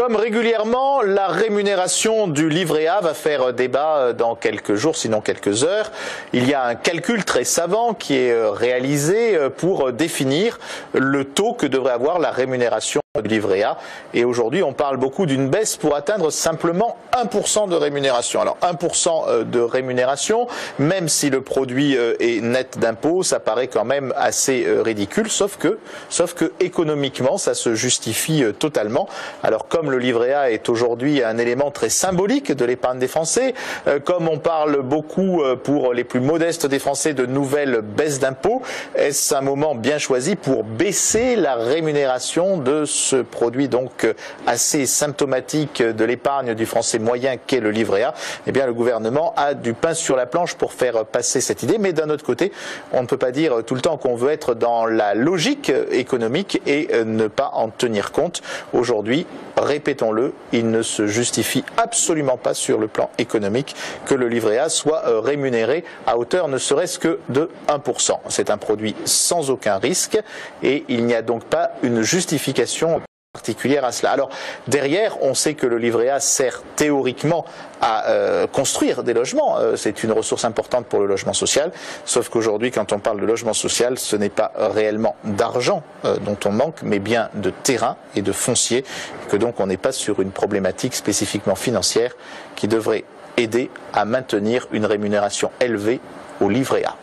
Comme régulièrement, la rémunération du livret A va faire débat dans quelques jours, sinon quelques heures. Il y a un calcul très savant qui est réalisé pour définir le taux que devrait avoir la rémunération du livret A. Et aujourd'hui, on parle beaucoup d'une baisse pour atteindre simplement 1% de rémunération. Alors 1% de rémunération, même si le produit est net d'impôts, ça paraît quand même assez ridicule, sauf que économiquement, ça se justifie totalement. Alors comme le livret A est aujourd'hui un élément très symbolique de l'épargne des Français, comme on parle beaucoup pour les plus modestes des Français de nouvelles baisses d'impôts, est-ce un moment bien choisi pour baisser la rémunération de ce produit donc assez symptomatique de l'épargne du Français moyen qu'est le livret A? Eh bien, le gouvernement a du pain sur la planche pour faire passer cette idée, mais d'un autre côté, on ne peut pas dire tout le temps qu'on veut être dans la logique économique et ne pas en tenir compte. Aujourd'hui, répétons-le, il ne se justifie absolument pas sur le plan économique que le livret A soit rémunéré à hauteur ne serait-ce que de 1%. C'est un produit sans aucun risque et il n'y a donc pas une justification particulière à cela. Alors derrière, on sait que le livret A sert théoriquement à construire des logements. C'est une ressource importante pour le logement social, sauf qu'aujourd'hui, quand on parle de logement social, ce n'est pas réellement d'argent dont on manque, mais bien de terrain et de foncier, que donc on n'est pas sur une problématique spécifiquement financière qui devrait aider à maintenir une rémunération élevée au livret A.